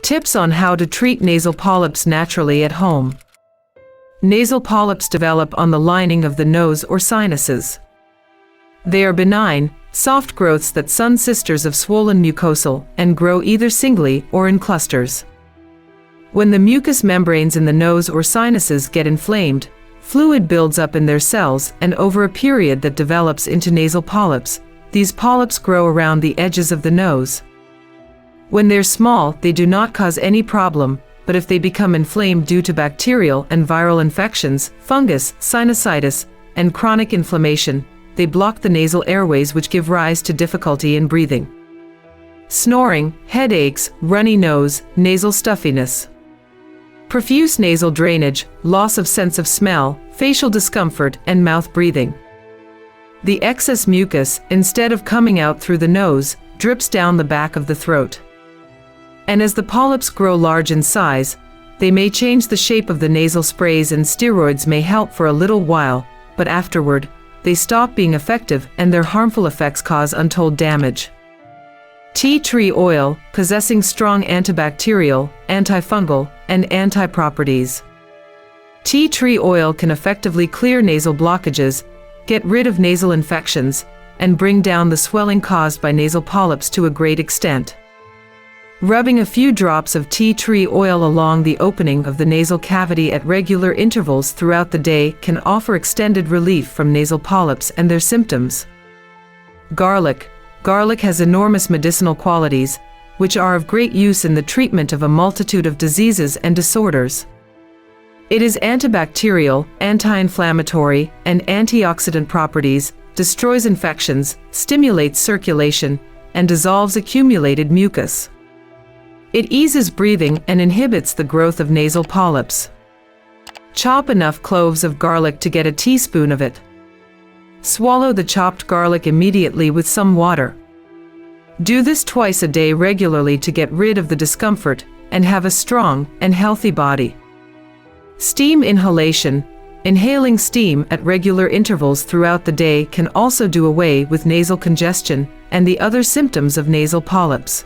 Tips on how to treat nasal polyps naturally at home. Nasal polyps develop on the lining of the nose or sinuses. They are benign, soft growths that sun sisters of swollen mucosal and grow either singly or in clusters. When the mucous membranes in the nose or sinuses get inflamed, fluid builds up in their cells, and over a period that develops into nasal polyps, these polyps grow around the edges of the nose. When they're small, they do not cause any problem, but if they become inflamed due to bacterial and viral infections, fungus, sinusitis, and chronic inflammation, they block the nasal airways, which give rise to difficulty in breathing. Snoring, headaches, runny nose, nasal stuffiness. Profuse nasal drainage, loss of sense of smell, facial discomfort, and mouth breathing. The excess mucus, instead of coming out through the nose, drips down the back of the throat. And as the polyps grow large in size, they may change the shape of the nasal sprays, and steroids may help for a little while, but afterward, they stop being effective and their harmful effects cause untold damage. Tea tree oil, possessing strong antibacterial, antifungal, and anti-properties. Tea tree oil can effectively clear nasal blockages, get rid of nasal infections, and bring down the swelling caused by nasal polyps to a great extent. Rubbing a few drops of tea tree oil along the opening of the nasal cavity at regular intervals throughout the day can offer extended relief from nasal polyps and their symptoms. Garlic. Garlic has enormous medicinal qualities, which are of great use in the treatment of a multitude of diseases and disorders. It has antibacterial, anti-inflammatory, and antioxidant properties, destroys infections, stimulates circulation, and dissolves accumulated mucus. It eases breathing and inhibits the growth of nasal polyps. Chop enough cloves of garlic to get a teaspoon of it. Swallow the chopped garlic immediately with some water. Do this twice a day regularly to get rid of the discomfort and have a strong and healthy body. Steam inhalation. Inhaling steam at regular intervals throughout the day can also do away with nasal congestion and the other symptoms of nasal polyps.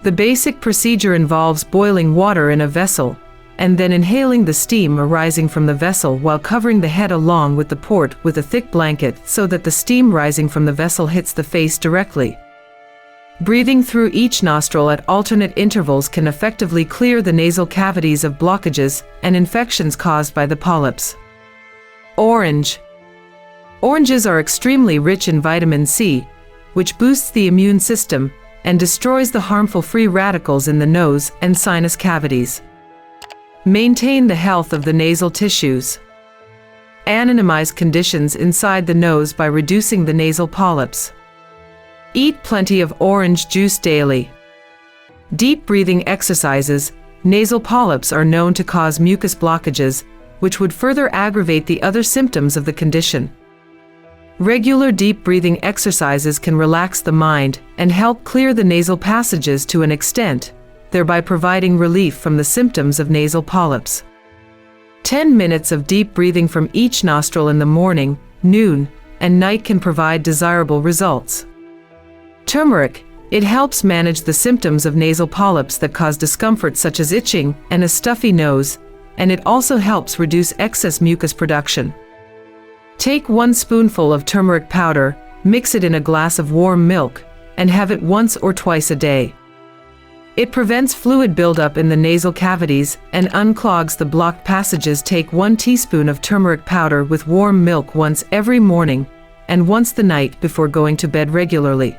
The basic procedure involves boiling water in a vessel, and then inhaling the steam arising from the vessel while covering the head along with the port with a thick blanket so that the steam rising from the vessel hits the face directly. Breathing through each nostril at alternate intervals can effectively clear the nasal cavities of blockages and infections caused by the polyps. Orange. Oranges are extremely rich in vitamin C, which boosts the immune system and destroys the harmful free radicals in the nose and sinus cavities. Maintain the health of the nasal tissues. Anonymize conditions inside the nose by reducing the nasal polyps. Eat plenty of orange juice daily. Deep breathing exercises. Nasal polyps are known to cause mucus blockages, which would further aggravate the other symptoms of the condition. Regular deep breathing exercises can relax the mind and help clear the nasal passages to an extent, thereby providing relief from the symptoms of nasal polyps. 10 minutes of deep breathing from each nostril in the morning, noon, and night can provide desirable results. Turmeric. It helps manage the symptoms of nasal polyps that cause discomfort such as itching and a stuffy nose, and it also helps reduce excess mucus production. Take 1 spoonful of turmeric powder, mix it in a glass of warm milk, and have it once or twice a day. It prevents fluid buildup in the nasal cavities and unclogs the blocked passages. Take 1 teaspoon of turmeric powder with warm milk once every morning and once the night before going to bed regularly.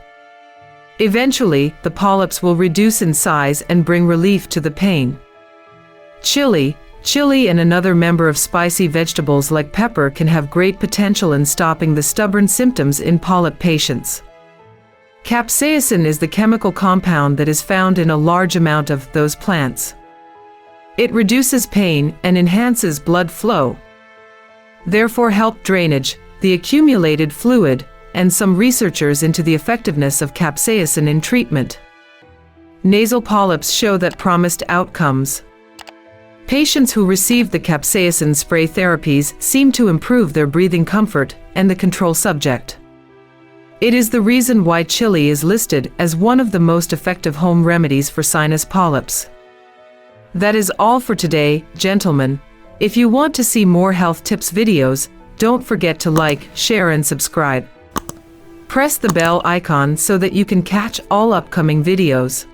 Eventually, the polyps will reduce in size and bring relief to the pain. Chili. Chili and another member of spicy vegetables like pepper can have great potential in stopping the stubborn symptoms in polyp patients. Capsaicin is the chemical compound that is found in a large amount of those plants. It reduces pain and enhances blood flow. Therefore help drainage, the accumulated fluid, and some researchers into the effectiveness of capsaicin in treatment. Nasal polyps show that promised outcomes. Patients who received the capsaicin spray therapies seem to improve their breathing comfort and the control subject. It is the reason why chili is listed as one of the most effective home remedies for sinus polyps. That is all for today, gentlemen. If you want to see more health tips videos, don't forget to like, share and subscribe. Press the bell icon so that you can catch all upcoming videos.